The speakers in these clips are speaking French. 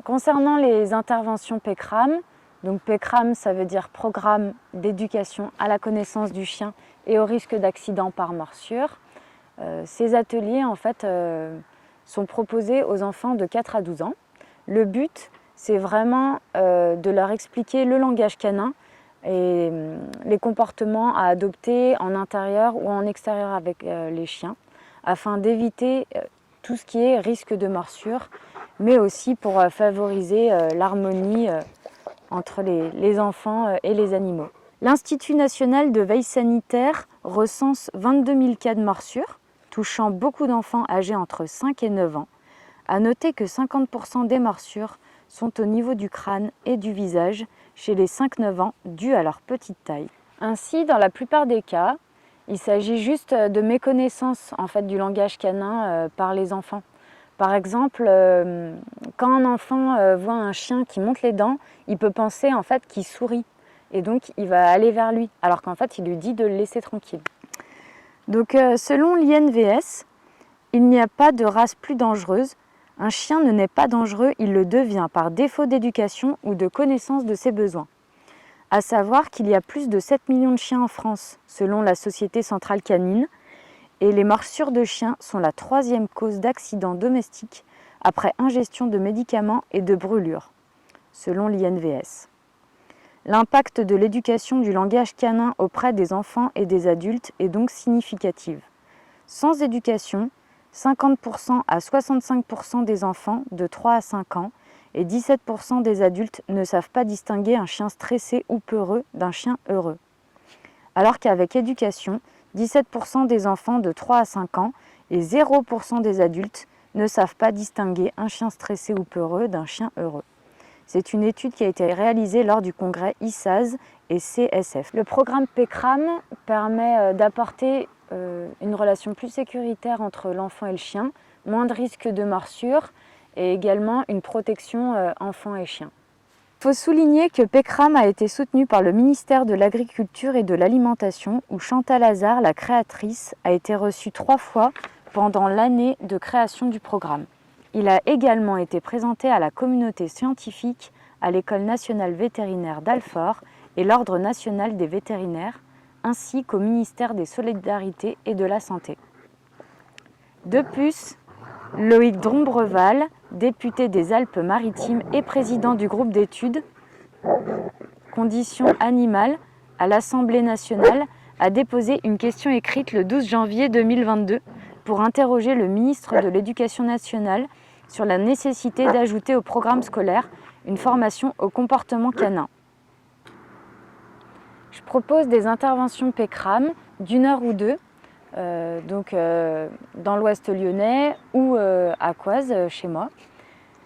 Concernant les interventions PECRAM, donc PECRAM ça veut dire Programme d'éducation à la connaissance du chien et au risque d'accident par morsure. Ces ateliers en fait sont proposés aux enfants de 4 à 12 ans. Le but c'est vraiment de leur expliquer le langage canin et les comportements à adopter en intérieur ou en extérieur avec les chiens afin d'éviter tout ce qui est risque de morsure, mais aussi pour favoriser l'harmonie entre les enfants et les animaux. L'Institut national de veille sanitaire recense 22 000 cas de morsure, touchant beaucoup d'enfants âgés entre 5 et 9 ans. À noter que 50% des morsures sont au niveau du crâne et du visage chez les 5-9 ans, dû à leur petite taille. Ainsi, dans la plupart des cas, il s'agit juste de méconnaissance en fait, du langage canin par les enfants. Par exemple, quand un enfant voit un chien qui monte les dents, il peut penser en fait qu'il sourit et donc il va aller vers lui, alors qu'en fait il lui dit de le laisser tranquille. Donc selon l'INVS, il n'y a pas de race plus dangereuse. Un chien ne naît pas dangereux, il le devient par défaut d'éducation ou de connaissance de ses besoins. À savoir qu'il y a plus de 7 millions de chiens en France, selon la Société centrale canine, et les morsures de chiens sont la 3e cause d'accidents domestiques après ingestion de médicaments et de brûlures, selon l'INVS. L'impact de l'éducation du langage canin auprès des enfants et des adultes est donc significative. Sans éducation, 50% à 65% des enfants de 3 à 5 ans et 17% des adultes ne savent pas distinguer un chien stressé ou peureux d'un chien heureux. Alors qu'avec éducation, 17% des enfants de 3 à 5 ans et 0% des adultes ne savent pas distinguer un chien stressé ou peureux d'un chien heureux. C'est une étude qui a été réalisée lors du congrès ISAZ et CSF. Le programme PECRAM permet d'apporter une relation plus sécuritaire entre l'enfant et le chien, moins de risques de morsure et également une protection enfant et chien. Il faut souligner que PECRAM a été soutenu par le ministère de l'Agriculture et de l'Alimentation où Chantal Hazard, la créatrice, a été reçue 3 fois pendant l'année de création du programme. Il a également été présenté à la communauté scientifique, à l'École nationale vétérinaire d'Alfort et l'Ordre national des vétérinaires, ainsi qu'au ministère des Solidarités et de la Santé. De plus, Loïc Dombreval, député des Alpes-Maritimes et président du groupe d'études Conditions animales à l'Assemblée nationale, a déposé une question écrite le 12 janvier 2022 pour interroger le ministre de l'Éducation nationale sur la nécessité d'ajouter au programme scolaire une formation au comportement canin. Je propose des interventions PECRAM d'1 heure ou 2, dans l'ouest lyonnais ou à Coise, chez moi.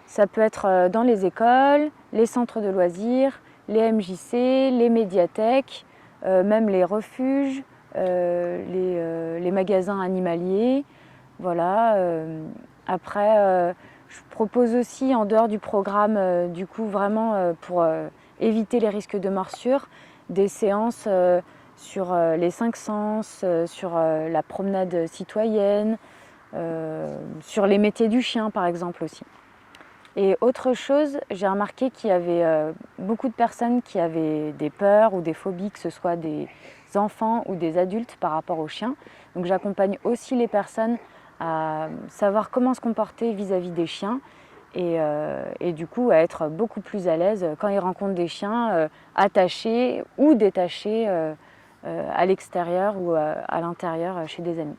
Ça peut être dans les écoles, les centres de loisirs, les MJC, les médiathèques, même les refuges, les magasins animaliers. Voilà. Après, je propose aussi en dehors du programme, du coup vraiment pour éviter les risques de morsure, des séances sur les 5 sens, sur la promenade citoyenne, sur les métiers du chien par exemple aussi. Et autre chose, j'ai remarqué qu'il y avait beaucoup de personnes qui avaient des peurs ou des phobies, que ce soit des enfants ou des adultes par rapport aux chiens. Donc j'accompagne aussi les personnes à savoir comment se comporter vis-à-vis des chiens et du coup à être beaucoup plus à l'aise quand ils rencontrent des chiens attachés ou détachés à l'extérieur ou à l'intérieur chez des amis.